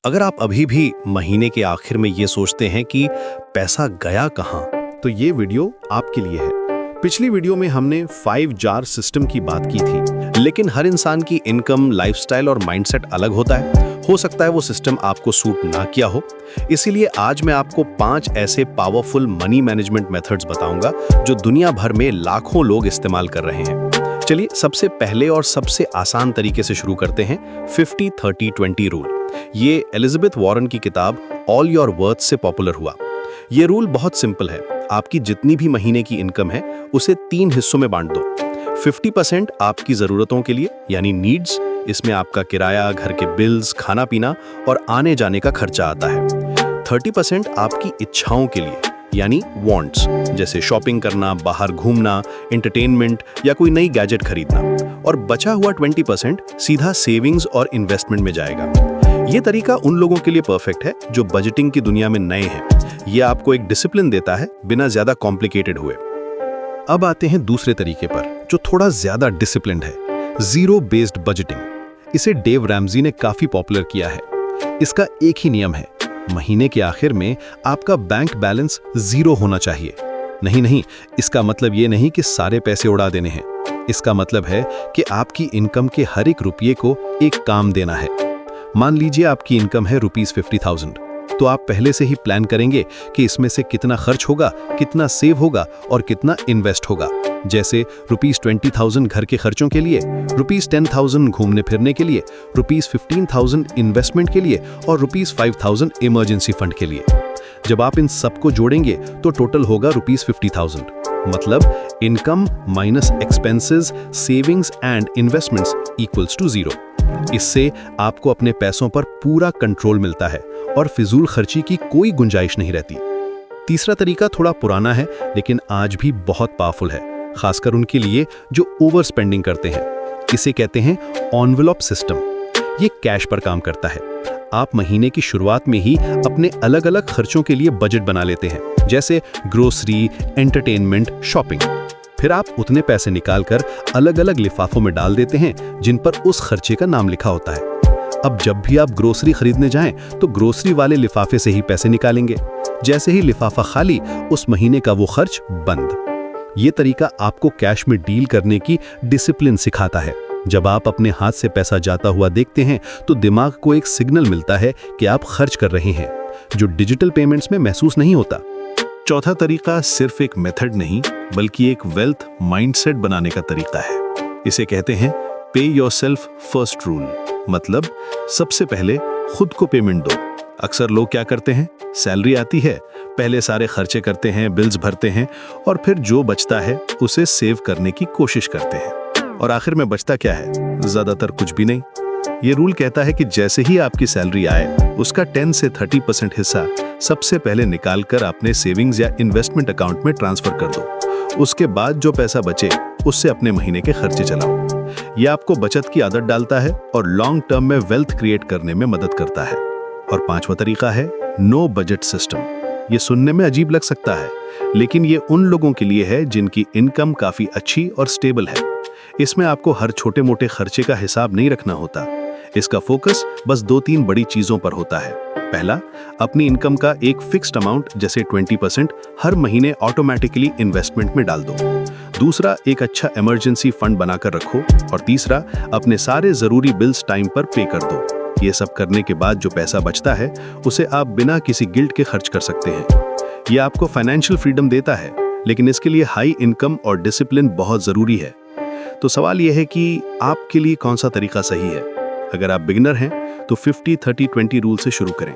अगर आप अभी भी महीने के आखिर में ये सोचते हैं कि पैसा गया कहाँ, तो ये वीडियो आपके लिए है। पिछली वीडियो में हमने 5 जार सिस्टम की बात की थी। लेकिन हर इंसान की इनकम, लाइफस्टाइल और माइंडसेट अलग होता है। हो सकता है वो सिस्टम आपको सूट ना किया हो। इसीलिए आज मैं आपको 5 ऐसे पावरफुल मनी मैनेजमेंट मेथड्स बताऊंगा जो दुनिया भर में लाखों लोग इस्तेमाल कर रहे हैं। चलिए सबसे पहले और सबसे आसान तरीके से शुरू करते हैं 50-30-20 रूल। ये एलिजाबेथ वॉरेन की किताब ऑल योर वर्थ से पॉपुलर हुआ। ये रूल बहुत सिंपल है। आपकी जितनी भी महीने की इनकम है उसे 3 हिस्सों में बांट दो। 50% आपकी जरूरतों के लिए यानी नीड्स, इसमें आपका किराया, घर के बिल्स, खाना पीना और आने जाने का खर्चा आता है। 30% आपकी इच्छाओं के लिए यानी वांट्स, जैसे शॉपिंग करना, बाहर घूमना, एंटरटेनमेंट या कोई नई गैजेट खरीदना। और बचा हुआ 20% सीधा सेविंग्स और इन्वेस्टमेंट में जाएगा। ये तरीका उन लोगों के लिए परफेक्ट है जो बजटिंग की दुनिया में नए हैं। ये आपको एक डिसिप्लिन देता है बिना ज्यादा कॉम्प्लिकेटेड हुए। अब आते हैं दूसरे तरीके पर जो थोड़ा ज्यादा डिसिप्लिन्ड है, जीरो बेस्ड बजटिंग। इसे डेव रैमजी ने काफी पॉपुलर किया है। इसका एक ही नियम है, महीने के आखिर में आपका बैंक बैलेंस 0 होना चाहिए। नहीं, इसका मतलब ये नहीं कि सारे पैसे उड़ा देने हैं। इसका मतलब है कि आपकी इनकम के हर एक रुपये को एक काम देना है। मान लीजिए आपकी इनकम है ₹50,000, तो आप पहले से ही प्लान करेंगे कि इसमें से कितना खर्च होगा, कितना सेव होगा और कितना इन्वेस्ट होगा। जैसे ₹20,000 घर के खर्चों के लिए, ₹10,000 घूमने फिरने के लिए, ₹15,000 इन्वेस्टमेंट के लिए और ₹5,000 इमरजेंसी फंड के लिए। जब आप इन सबको जोड़ेंगे तो टोटल होगा ₹50,000। मतलब income minus expenses, savings and investments equals to 0। इससे आपको अपने पैसों पर पूरा कंट्रोल मिलता है और फिजूल खर्ची की कोई गुंजाइश नहीं रहती। तीसरा तरीका थोड़ा पुराना है लेकिन आज भी बहुत पावरफुल है, खासकर उनके लिए जो ओवर स्पेंडिंग करते हैं। इसे कहते हैं एनवेलप सिस्टम। ये कैश पर काम करता है। आप महीने की शुरुआत में ही अपने अलग अलग खर्चों के लिए बजट बना लेते हैं, जैसे ग्रोसरी, एंटरटेनमेंट, शॉपिंग। फिर आप उतने पैसे निकालकर अलग अलग लिफाफों में डाल देते हैं जिन पर उस खर्चे का नाम लिखा होता है। अब जब भी आप ग्रोसरी खरीदने जाएं तो ग्रोसरी वाले लिफाफे से ही पैसे निकालेंगे। जैसे ही लिफाफा खाली, उस महीने का वो खर्च बंद। ये तरीका आपको कैश में डील करने की डिसिप्लिन सिखाता है। जब आप अपने हाथ से पैसा जाता हुआ देखते हैं तो दिमाग को एक सिग्नल मिलता है कि आप खर्च कर रहे हैं, जो डिजिटल पेमेंट्स में महसूस नहीं होता। चौथा तरीका सिर्फ एक मेथड नहीं बल्कि एक वेल्थ माइंडसेट बनाने का तरीका है। इसे कहते हैं पे योरसेल्फ फर्स्ट रूल। मतलब सबसे पहले खुद को पेमेंट दो। अक्सर लोग क्या करते हैं, सैलरी आती है, पहले सारे खर्चे करते हैं, बिल्स भरते हैं और फिर जो बचता है उसे सेव करने की कोशिश करते हैं। और आखिर में बचता क्या है? ज्यादातर कुछ भी नहीं। ये रूल कहता है कि जैसे ही आपकी सैलरी आए उसका 10 से 30% हिस्सा सबसे पहले निकालकर अपने सेविंग्स या इन्वेस्टमेंट अकाउंट में ट्रांसफर कर दो। उसके बाद जो पैसा बचे उससे अपने महीने के खर्चे चलाओ। ये आपको बचत की आदत डालता है और लॉन्ग टर्म में वेल्थ क्रिएट करने में मदद करता है। और 5वां तरीका है नो बजट सिस्टम। ये सुनने में अजीब लग सकता है लेकिन ये उन लोगों के लिए है जिनकी इनकम काफी अच्छी और स्टेबल है। इसमें आपको हर छोटे मोटे खर्चे का हिसाब नहीं रखना होता। इसका फोकस बस 2-3 बड़ी चीजों पर होता है। पहला, अपनी इनकम का एक फिक्स्ड अमाउंट जैसे 20% हर महीने ऑटोमेटिकली इन्वेस्टमेंट में डाल दो। दूसरा, एक अच्छा इमरजेंसी फंड बनाकर रखो। और तीसरा, अपने सारे जरूरी बिल्स टाइम पर पे कर दो। ये सब करने के बाद जो पैसा बचता है उसे आप बिना किसी गिल्ट के खर्च कर सकते हैं। ये आपको फाइनेंशियल फ्रीडम देता है, लेकिन इसके लिए हाई इनकम और डिसिप्लिन बहुत जरूरी है। तो सवाल यह है कि आपके लिए कौन सा तरीका सही है। अगर आप बिगिनर हैं तो 50-30-20 रूल से शुरू करें।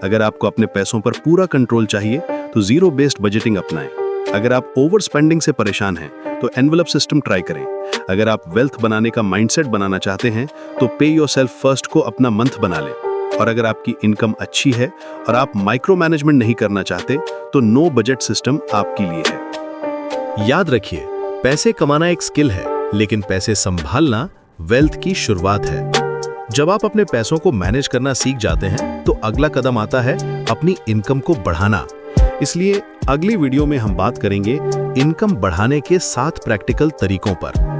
अगर आपको अपने पैसों पर पूरा कंट्रोल चाहिए तो जीरो बेस्ड बजटिंग अपनाएं। अगर आप ओवर स्पेंडिंग से परेशान हैं तो एनवेलप सिस्टम ट्राई करें। अगर आप वेल्थ बनाने का माइंडसेट बनाना चाहते हैं तो पे योरसेल्फ फर्स्ट को अपना मंथ बना लें। और अगर आपकी इनकम अच्छी है और आप माइक्रो मैनेजमेंट नहीं करना चाहते तो नो बजट सिस्टम आपके लिए है। याद रखिए, पैसे कमाना एक स्किल है लेकिन पैसे संभालना वेल्थ की शुरुआत है। जब आप अपने पैसों को मैनेज करना सीख जाते हैं तो अगला कदम आता है अपनी इनकम को बढ़ाना। इसलिए अगली वीडियो में हम बात करेंगे इनकम बढ़ाने के 7 प्रैक्टिकल तरीकों पर।